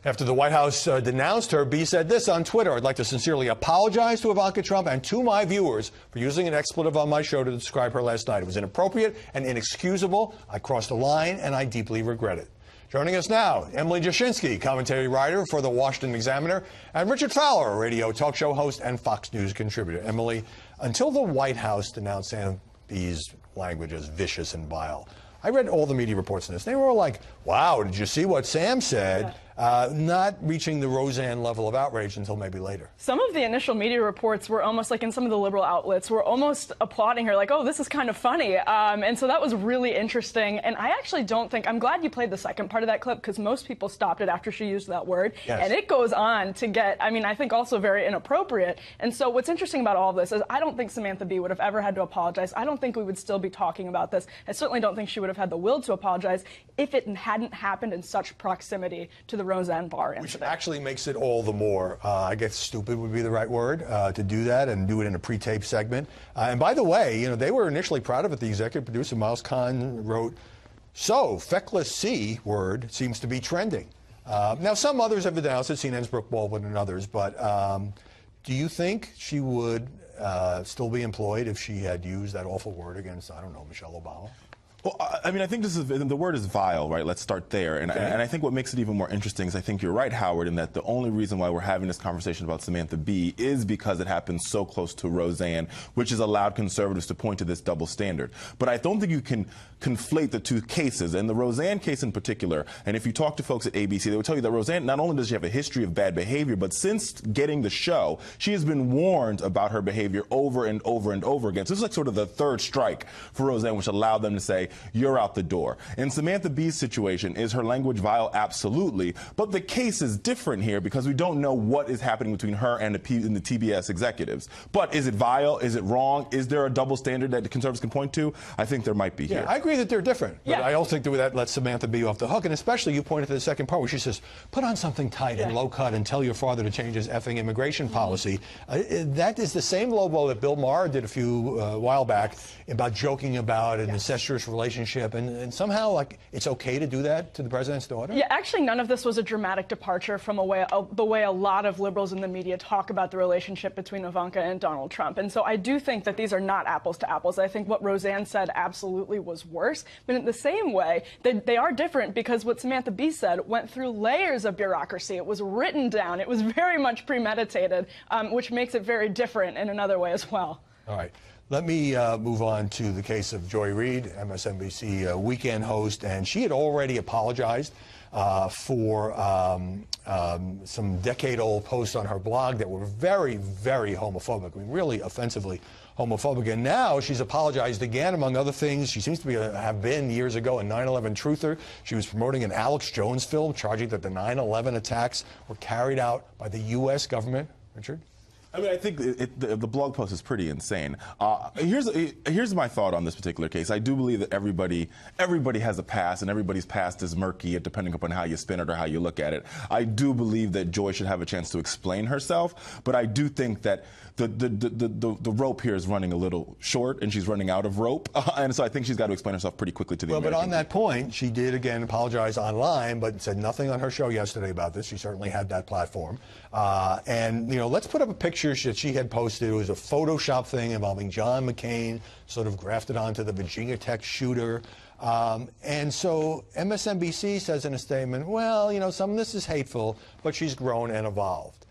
After the White House denounced her, B said this on Twitter: "I'd like to sincerely apologize to Ivanka Trump and to my viewers for using an expletive on my show to describe her last night. It was inappropriate and inexcusable. I crossed a line, and I deeply regret it." Joining us now, Emily Jashinsky, commentary writer for the Washington Examiner, and Richard Fowler, radio talk show host and Fox News contributor. Emily, until the White House denounced Sam B's language as vicious and vile, I read all the media reports on this. They were all like, wow, did you see what Sam said? Yeah. Not reaching the Roseanne level of outrage until maybe later. Some of the initial media reports were almost like, in some of the liberal outlets, were almost applauding her, like, oh, this is kind of funny. And so that was really interesting. And I actually don't think, I'm glad you played the second part of that clip, because most people stopped it after she used that word. Yes. And it goes on to get, I mean, I think also very inappropriate. And so what's interesting about all of this is I don't think Samantha Bee would have ever had to apologize. I don't think we would still be talking about this. I certainly don't think she would have had the will to apologize if it hadn't happened in such proximity to the Roseanne Barr incident. Which actually makes it all the more, I guess stupid would be the right word, to do that and do it in a pre-taped segment. And by the way, you know, they were initially proud of it. The executive producer, Miles Kahn, wrote, "So, feckless C word seems to be trending." Now, some others have denounced it, CNN, Brooke Baldwin, and others, but do you think she would still be employed if she had used that awful word against, I don't know, Michelle Obama? Well, I mean, I think this is, the word is vile, right? Let's start there. And, and I think what makes it even more interesting is I think you're right, Howard, in that the only reason why we're having this conversation about Samantha Bee is because it happens so close to Roseanne, which has allowed conservatives to point to this double standard. But I don't think you can conflate the two cases, and the Roseanne case in particular. And if you talk to folks at ABC, they will tell you that Roseanne, not only does she have a history of bad behavior, but since getting the show, she has been warned about her behavior over and over and over again. So this is like sort of the third strike for Roseanne, which allowed them to say, you're out the door. In Samantha Bee's situation, is her language vile? Absolutely. But the case is different here because we don't know what is happening between her and the TBS executives. But is it vile? Is it wrong? Is there a double standard that the conservatives can point to? I think there might be here. I agree that they're different. But I also think that lets Samantha Bee off the hook. And especially you pointed to the second part where she says, put on something tight and low cut and tell your father to change his effing immigration policy. That is the same low blow that Bill Maher did a few while back about joking about an incestuous relationship. And somehow, like, it's okay to do that to the president's daughter? Yeah, actually, none of this was a dramatic departure from the way a lot of liberals in the media talk about the relationship between Ivanka and Donald Trump. And so I do think that these are not apples to apples. I think what Roseanne said absolutely was worse. But in the same way, they are different because what Samantha Bee said went through layers of bureaucracy. It was written down. It was very much premeditated, which makes it very different in another way as well. All right. Let me move on to the case of Joy Reid, MSNBC weekend host, and she had already apologized for some decade-old posts on her blog that were very, very homophobic. I mean, really offensively homophobic. And now she's apologized again, among other things. She seems to be have been years ago a 9/11 truther. She was promoting an Alex Jones film, charging that the 9/11 attacks were carried out by the U.S. government. Richard? I mean, I think the blog post is pretty insane. Here's my thought on this particular case. I do believe that everybody has a past, and everybody's past is murky, depending upon how you spin it or how you look at it. I do believe that Joy should have a chance to explain herself, but I do think that the rope here is running a little short, and she's running out of rope, and so I think she's got to explain herself pretty quickly to the American But on that people. point, she did again apologize online, but said nothing on her show yesterday about this. She certainly had that platform, and you know, let's put up a picture that she had posted. It was a Photoshop thing involving John McCain, sort of grafted onto the Virginia Tech shooter. And so MSNBC says in a statement, well, you know, some of this is hateful, but she's grown and evolved.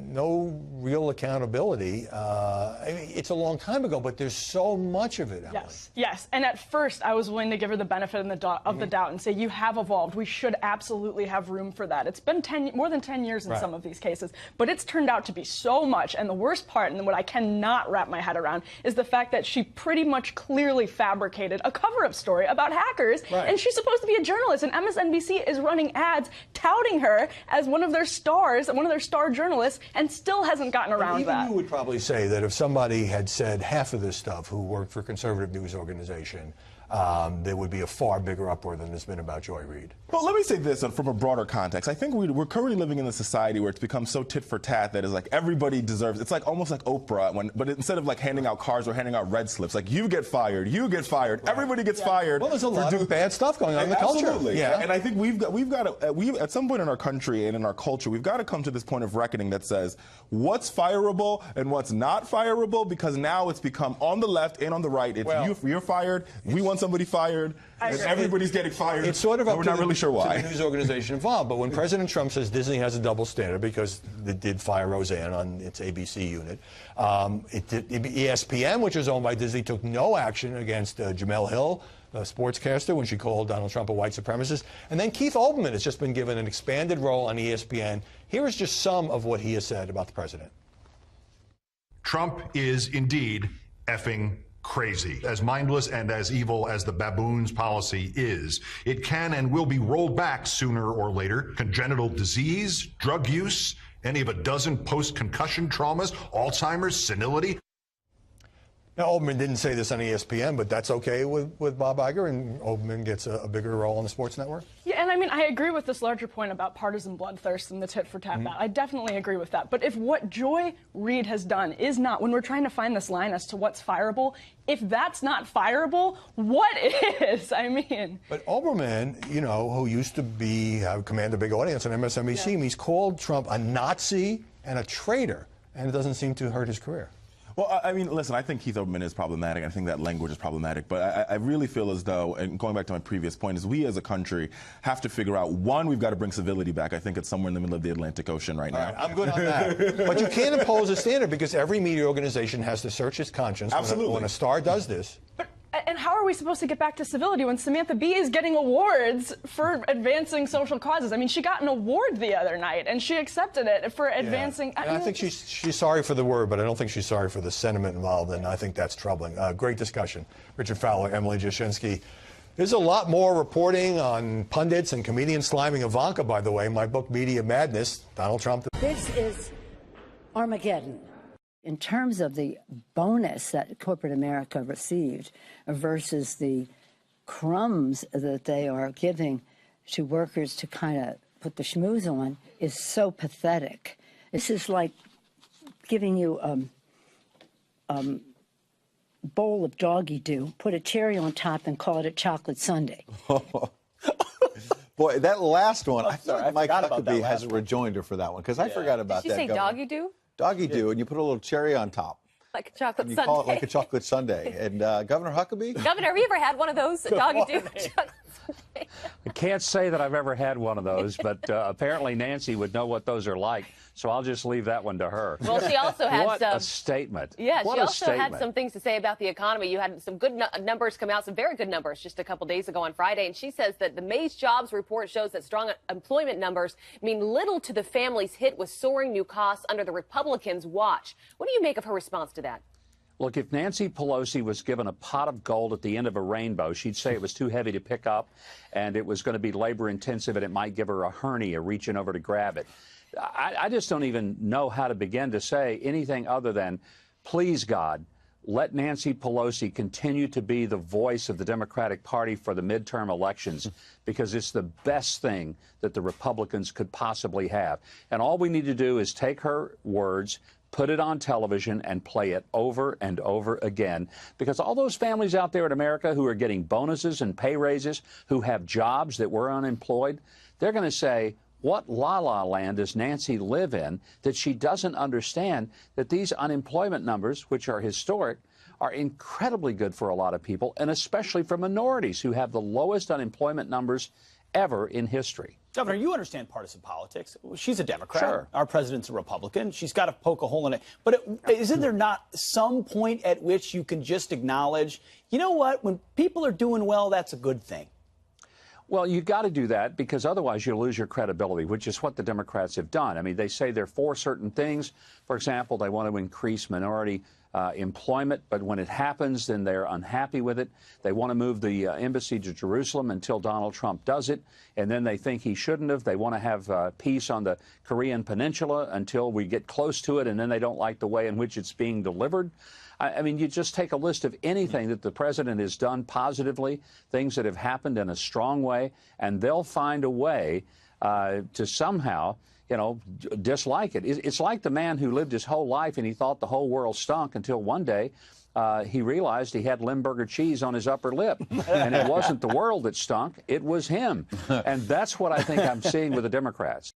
No real accountability. I mean, it's a long time ago, but there's so much of it, Emily. Yes. And at first, I was willing to give her the benefit of the doubt and say, you have evolved. We should absolutely have room for that. It's been more than 10 years in some of these cases, but it's turned out to be so much. And the worst part, and what I cannot wrap my head around, is the fact that she pretty much clearly fabricated a cover-up story about hackers, and she's supposed to be a journalist, and MSNBC is running ads touting her as one of their stars, one of their star journalists, and still hasn't gotten around to that. You would probably say that if somebody had said half of this stuff who worked for a conservative news organization, there would be a far bigger uproar than there's been about Joy Reid. Well, let me say this from a broader context. I think we're currently living in a society where it's become so tit for tat that is like everybody deserves. It's like almost like Oprah, but instead of like handing out cards or handing out red slips, like you get fired, right. Everybody gets fired. Well, there's a lot of bad stuff going on in the culture. Absolutely. Yeah. And I think we've got to at some point in our country and in our culture, we've got to come to this point of reckoning that says what's fireable and what's not fireable, because now it's become on the left and on the right. It's you're fired. We want somebody fired. And everybody's getting fired. It's sort of up we're to not really sure why. To the news organization involved. But when President Trump says Disney has a double standard because they did fire Roseanne on its ABC unit, ESPN, which is owned by Disney, took no action against Jamel Hill, a sportscaster, when she called Donald Trump a white supremacist. And then Keith Olbermann has just been given an expanded role on ESPN. Here is just some of what he has said about the president. Trump is indeed effing crazy. As mindless and as evil as the baboon's policy is, it can and will be rolled back sooner or later. Congenital disease, drug use, any of a dozen post-concussion traumas, Alzheimer's, senility. Now, Olbermann didn't say this on ESPN, but that's okay with Bob Iger, and Olbermann gets a bigger role on the sports network? Yeah, and I mean, I agree with this larger point about partisan bloodthirst and the tit-for-tat battle. I definitely agree with that. But if what Joy Reid has done is not, when we're trying to find this line as to what's fireable, if that's not fireable, what is? I mean. But Olbermann, you know, who used to command a big audience on MSNBC, he's called Trump a Nazi and a traitor, and it doesn't seem to hurt his career. Well, I mean, listen, I think Keith Olbermann is problematic. I think that language is problematic. But I really feel as though, and going back to my previous point, is we as a country have to figure out, one, we've got to bring civility back. I think it's somewhere in the middle of the Atlantic Ocean right now. Right, I'm good on that. But you can't impose a standard because every media organization has to search its conscience. Absolutely. When a star does this. And how are we supposed to get back to civility when Samantha Bee is getting awards for advancing social causes? I mean, she got an award the other night, and she accepted it for advancing. Yeah. I think she's sorry for the word, but I don't think she's sorry for the sentiment involved, and I think that's troubling. Great discussion. Richard Fowler, Emily Jashinsky. There's a lot more reporting on pundits and comedians sliming Ivanka, by the way. My book, Media Madness, Donald Trump. This is Armageddon. In terms of the bonus that corporate America received versus the crumbs that they are giving to workers to kind of put the schmooze on is so pathetic. This is like giving you a bowl of doggy do, put a cherry on top and call it a chocolate sundae. Boy, that last one, I feel sorry, like Mike I forgot about Huckabee that has a last one. rejoinder for that one, because I forgot about Did that. you say Governor. doggy do? Doggy do, and you put a little cherry on top. Like a chocolate You sundae. call it like a chocolate sundae. And Governor Huckabee? Governor, have you ever had one of those doggy do chocolate sundae? I can't say that I've ever had one of those, but apparently Nancy would know what those are like, so I'll just leave that one to her. Well, she also had what some. a statement. Yeah, what she a also statement. had some things to say about the economy. You had some good numbers come out, some very good numbers just a couple days ago on Friday. And she says that the May's jobs report shows that strong employment numbers mean little to the families hit with soaring new costs under the Republicans' watch. What do you make of her response to that? Look, if Nancy Pelosi was given a pot of gold at the end of a rainbow, she'd say it was too heavy to pick up and it was going to be labor intensive and it might give her a hernia reaching over to grab it. I just don't even know how to begin to say anything other than, please, God, let Nancy Pelosi continue to be the voice of the Democratic Party for the midterm elections, because it's the best thing that the Republicans could possibly have. And all we need to do is take her words, put it on television, and play it over and over again. Because all those families out there in America who are getting bonuses and pay raises, who have jobs that were unemployed, they're going to say, what la-la land does Nancy live in that she doesn't understand that these unemployment numbers, which are historic, are incredibly good for a lot of people, and especially for minorities who have the lowest unemployment numbers ever in history. Governor, you understand partisan politics. She's a Democrat. Sure. Our president's a Republican. She's got to poke a hole in it. But isn't there not some point at which you can just acknowledge, you know what, when people are doing well, that's a good thing? Well, you've got to do that because otherwise you'll lose your credibility, which is what the Democrats have done. I mean, they say they're for certain things. For example, they want to increase minority employment, but when it happens, then they're unhappy with it. They want to move the embassy to Jerusalem until Donald Trump does it, and then they think he shouldn't have. They want to have peace on the Korean Peninsula until we get close to it, and then they don't like the way in which it's being delivered. I mean, you just take a list of anything that the president has done positively, things that have happened in a strong way, and they'll find a way to somehow, you know, dislike it. It's like the man who lived his whole life and he thought the whole world stunk until one day he realized he had Limburger cheese on his upper lip. And it wasn't the world that stunk, it was him. And that's what I think I'm seeing with the Democrats.